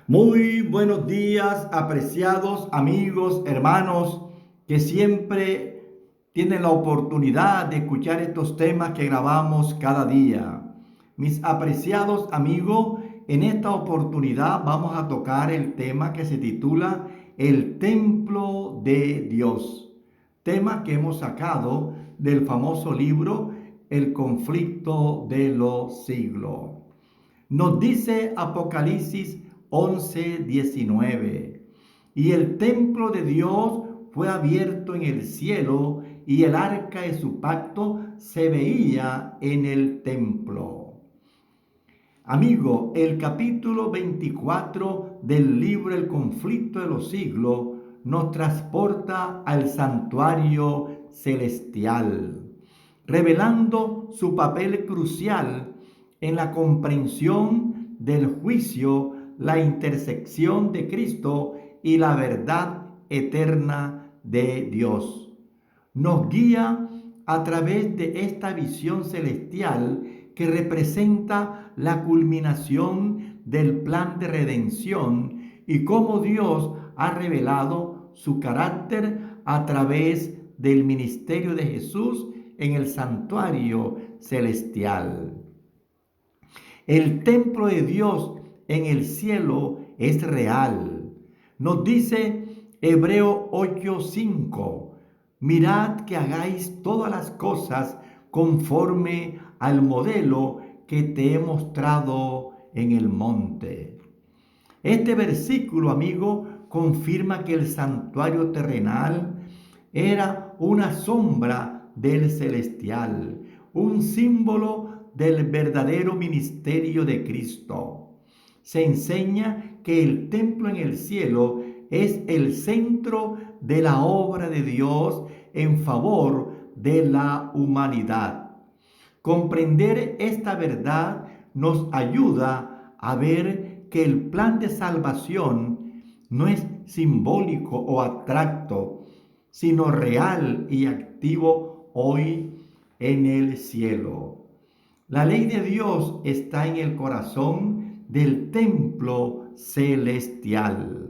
Muy buenos días, apreciados amigos, hermanos, que siempre tienen la oportunidad de escuchar estos temas que grabamos cada día. Mis apreciados amigos, en esta oportunidad vamos a tocar el tema que se titula El Templo de Dios, tema que hemos sacado del famoso libro El conflicto de los siglos. Nos dice Apocalipsis 11:19. Y el templo de Dios fue abierto en el cielo y el arca de su pacto se veía en el templo. Amigo, el capítulo 24 del libro El conflicto de los siglos nos transporta al santuario celestial, revelando su papel crucial en la comprensión del juicio, la intersección de Cristo y la verdad eterna de Dios. Nos guía a través de esta visión celestial que representa la culminación del plan de redención y cómo Dios ha revelado su carácter a través del ministerio de Jesús en el santuario celestial. El templo de Dios en el cielo es real. Nos dice Hebreo 8:5. Mirad que hagáis todas las cosas conforme al modelo que te he mostrado en el monte. Este versículo, amigo, confirma que el santuario terrenal era una sombra del celestial, un símbolo del verdadero ministerio de Cristo. Se enseña que el templo en el cielo es el centro de la obra de Dios en favor de la humanidad. Comprender esta verdad nos ayuda a ver que el plan de salvación no es simbólico o abstracto, sino real y activo hoy en el cielo. La ley de Dios está en el corazón del templo celestial.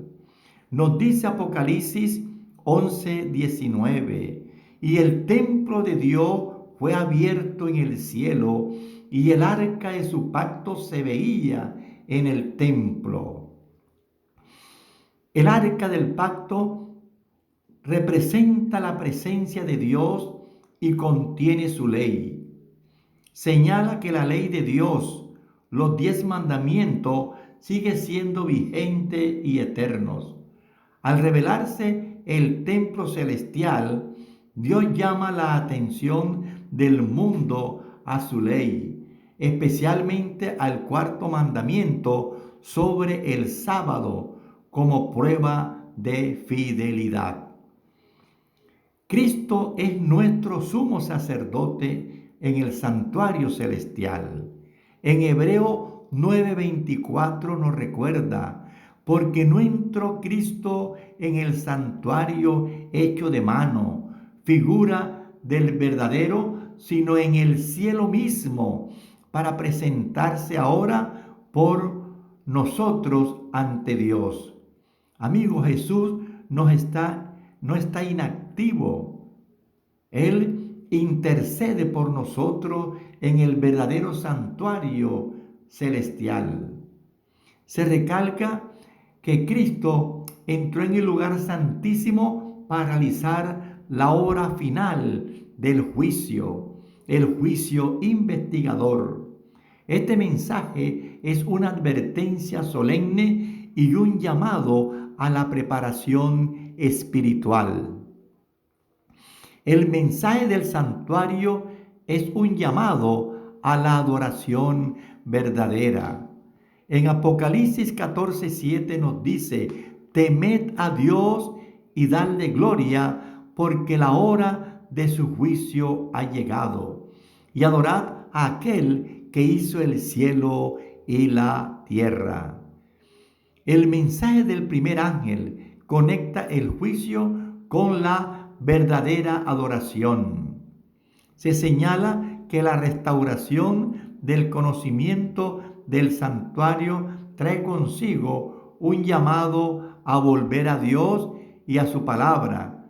Nos dice Apocalipsis 11:19, y el templo de Dios fue abierto en el cielo, y el arca de su pacto se veía en el templo. El arca del pacto representa la presencia de Dios y contiene su ley. Señala que la ley de Dios, los 10 mandamientos, sigue siendo vigente y eternos. Al revelarse el templo celestial, Dios llama la atención del mundo a su ley, especialmente al cuarto mandamiento sobre el sábado como prueba de fidelidad. Cristo es nuestro sumo sacerdote en el santuario celestial. En Hebreo 9:24 nos recuerda, porque no entró Cristo en el santuario hecho de mano, figura del verdadero, sino en el cielo mismo, para presentarse ahora por nosotros ante Dios. Amigo, Jesús no está inactivo. Él intercede por nosotros en el verdadero santuario celestial. Se recalca que Cristo entró en el lugar santísimo para realizar la obra final del juicio, el juicio investigador. Este mensaje es una advertencia solemne y un llamado a la preparación espiritual. El mensaje del santuario es un llamado a la adoración verdadera. En Apocalipsis 14:7 nos dice: temed a Dios y dadle gloria, porque la hora de su juicio ha llegado. Y adorad a aquel que hizo el cielo y la tierra. El mensaje del primer ángel conecta el juicio con la verdadera adoración. Se señala que la restauración del conocimiento del santuario trae consigo un llamado a volver a Dios y a su palabra,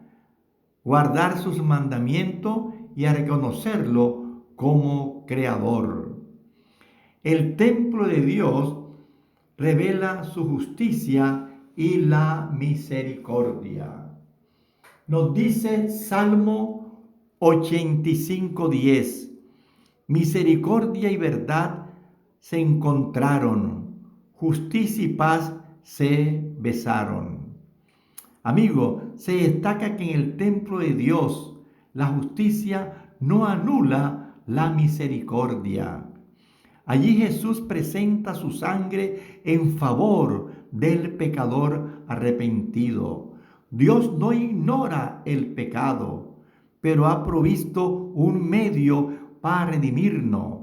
guardar sus mandamientos y a reconocerlo como creador. El templo de Dios revela su justicia y la misericordia. Nos dice Salmo 85:10, misericordia y verdad se encontraron, justicia y paz se besaron. Amigo, se destaca que en el templo de Dios la justicia no anula la misericordia. Allí Jesús presenta su sangre en favor del pecador arrepentido. Dios no ignora el pecado, pero ha provisto un medio para redimirnos.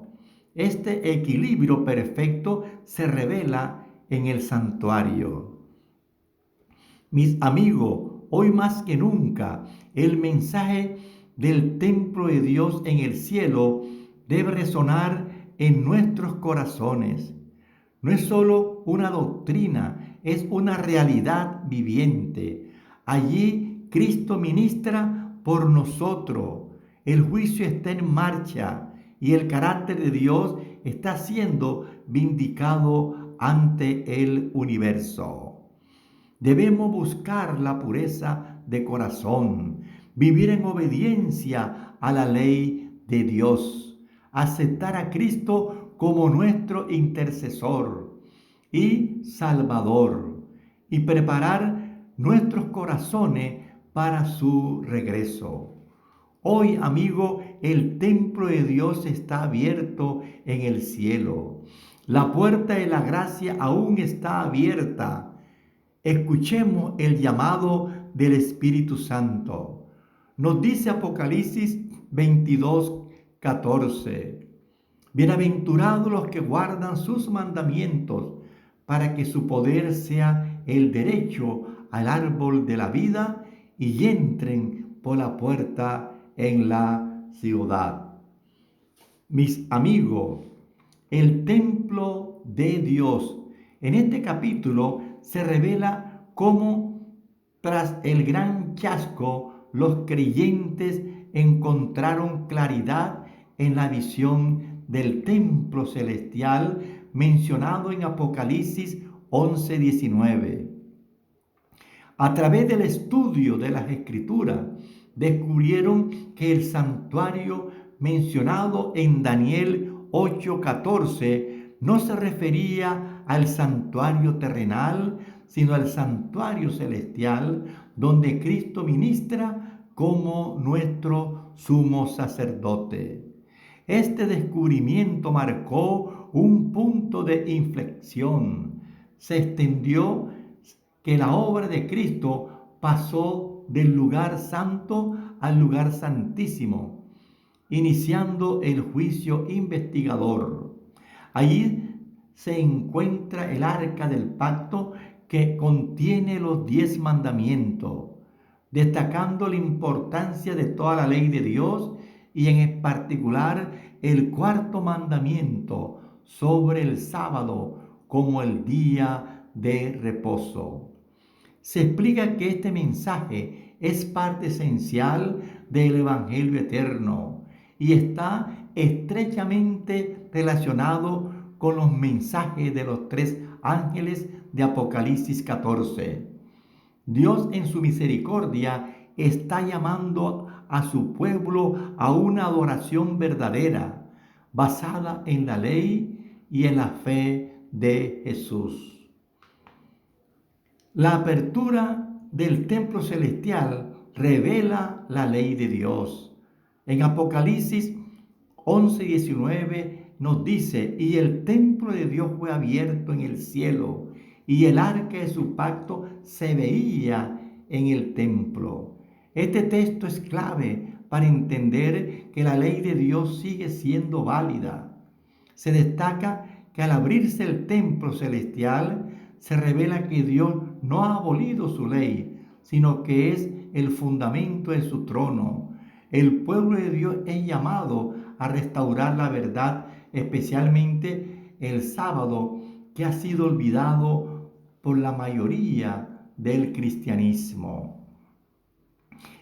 Este equilibrio perfecto se revela en el santuario. Mis amigos, hoy más que nunca, el mensaje del templo de Dios en el cielo debe resonar en nuestros corazones. No es solo una doctrina, es una realidad viviente. Allí Cristo ministra por nosotros. El juicio está en marcha y el carácter de Dios está siendo vindicado ante el universo. Debemos buscar la pureza de corazón, vivir en obediencia a la ley de Dios, aceptar a Cristo como nuestro intercesor y Salvador y preparar nuestros corazones para su regreso. Hoy, amigo, el templo de Dios está abierto en el cielo. La puerta de la gracia aún está abierta. Escuchemos el llamado del Espíritu Santo. Nos dice Apocalipsis 22:14. Bienaventurados los que guardan sus mandamientos, para que su poder sea el derecho al árbol de la vida y entren por la puerta en la ciudad. Mis amigos, el templo de Dios. En este capítulo se revela cómo tras el gran chasco los creyentes encontraron claridad en la visión del templo celestial mencionado en Apocalipsis 11:19. A través del estudio de las Escrituras descubrieron que el santuario mencionado en Daniel 8:14 no se refería al santuario terrenal, sino al santuario celestial, donde Cristo ministra como nuestro sumo sacerdote. Este descubrimiento marcó un punto de inflexión. Se extendió que la obra de Cristo pasó del lugar santo al lugar santísimo, iniciando el juicio investigador. Allí se encuentra el arca del pacto que contiene los 10 mandamientos, destacando la importancia de toda la ley de Dios y en particular el cuarto mandamiento sobre el sábado como el día de reposo. Se explica que este mensaje es parte esencial del Evangelio eterno y está estrechamente relacionado con los mensajes de los 3 ángeles de Apocalipsis 14. Dios en su misericordia está llamando a su pueblo a una adoración verdadera, basada en la ley y en la fe de Jesús. La apertura del templo celestial revela la ley de Dios. En Apocalipsis 11:19 nos dice, y el templo de Dios fue abierto en el cielo, y el arca de su pacto se veía en el templo. Este texto es clave para entender que la ley de Dios sigue siendo válida. Se destaca que al abrirse el templo celestial, se revela que Dios no ha abolido su ley, sino que es el fundamento de su trono. El pueblo de Dios es llamado a restaurar la verdad, especialmente el sábado, que ha sido olvidado por la mayoría del cristianismo.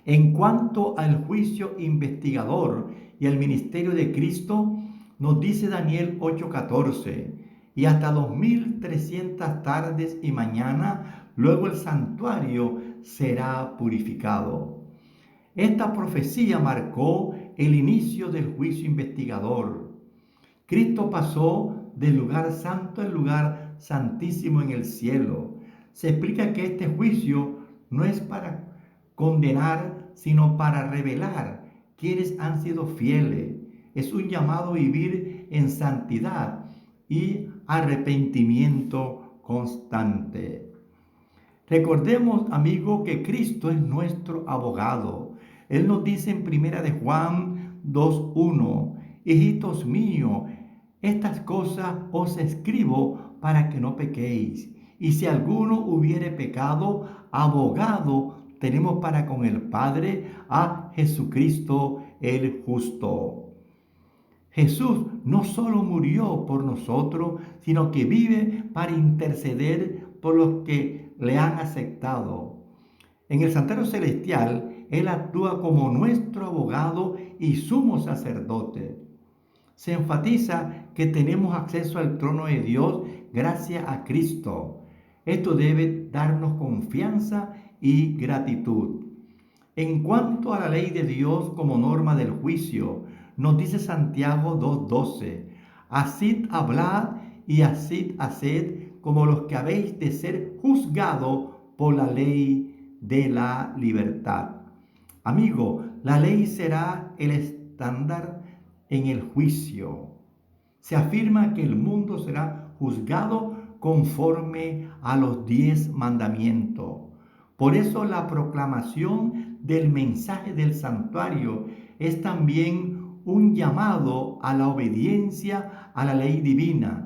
En cuanto al juicio investigador y al ministerio de Cristo, nos dice Daniel 8:14, y hasta 2300 tardes y mañana, luego el santuario será purificado. Esta profecía marcó el inicio del juicio investigador. Cristo pasó del lugar santo al lugar santísimo en el cielo. Se explica que este juicio no es para condenar, sino para revelar quienes han sido fieles. Es un llamado a vivir en santidad y arrepentimiento constante. Recordemos, amigo, que Cristo es nuestro abogado. Él nos dice en Primera de Juan 2:1, hijitos míos, estas cosas os escribo para que no pequéis. Y si alguno hubiere pecado, abogado tenemos para con el Padre a Jesucristo el justo. Jesús no solo murió por nosotros, sino que vive para interceder por los que le han aceptado. En el Santuario Celestial, Él actúa como nuestro abogado y sumo sacerdote. Se enfatiza que tenemos acceso al trono de Dios gracias a Cristo. Esto debe darnos confianza y gratitud. En cuanto a la ley de Dios como norma del juicio, nos dice Santiago 2:12, así hablad y así haced como los que habéis de ser juzgados por la ley de la libertad. Amigo, la ley será el estándar en el juicio. Se afirma que el mundo será juzgado conforme a los 10 mandamientos. Por eso la proclamación del mensaje del santuario es también un llamado a la obediencia a la ley divina,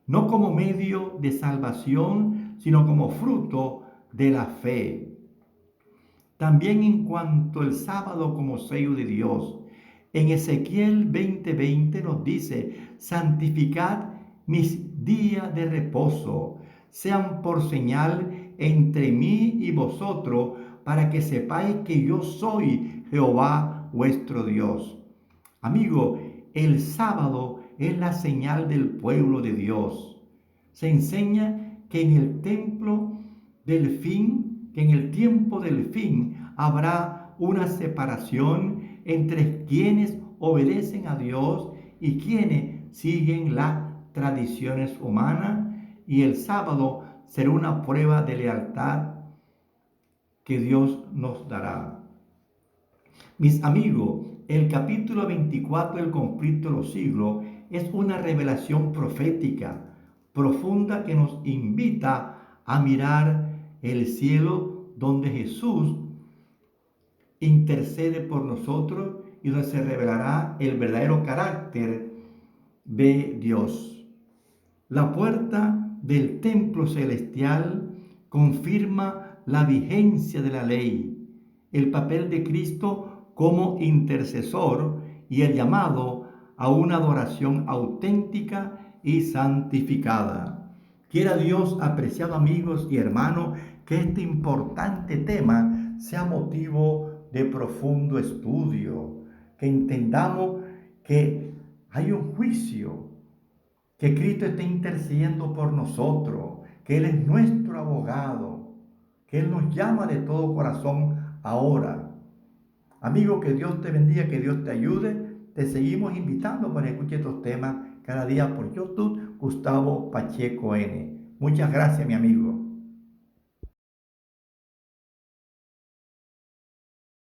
no como medio de salvación, sino como fruto de la fe. También en cuanto al sábado como sello de Dios, en Ezequiel 20:20 nos dice, santificad mis días de reposo, sean por señal entre mí y vosotros, para que sepáis que yo soy Jehová vuestro Dios. Amigo, el sábado es la señal del pueblo de Dios. Se enseña que en el tiempo del fin habrá una separación entre quienes obedecen a Dios y quienes siguen las tradiciones humanas, y el sábado será una prueba de lealtad que Dios nos dará. Mis amigos, el capítulo 24 del conflicto de los siglos es una revelación profética profunda que nos invita a mirar el cielo donde Jesús intercede por nosotros y donde se revelará el verdadero carácter de Dios. La puerta del templo celestial confirma la vigencia de la ley, el papel de Cristo como intercesor y el llamado a una adoración auténtica y santificada. Quiera Dios, apreciados amigos y hermanos, que este importante tema sea motivo de profundo estudio, que entendamos que hay un juicio, que Cristo está intercediendo por nosotros, que Él es nuestro abogado, que Él nos llama de todo corazón ahora. Amigo, que Dios te bendiga, que Dios te ayude. Te seguimos invitando para que escuches estos temas cada día por YouTube, Gustavo Pacheco N. Muchas gracias, mi amigo.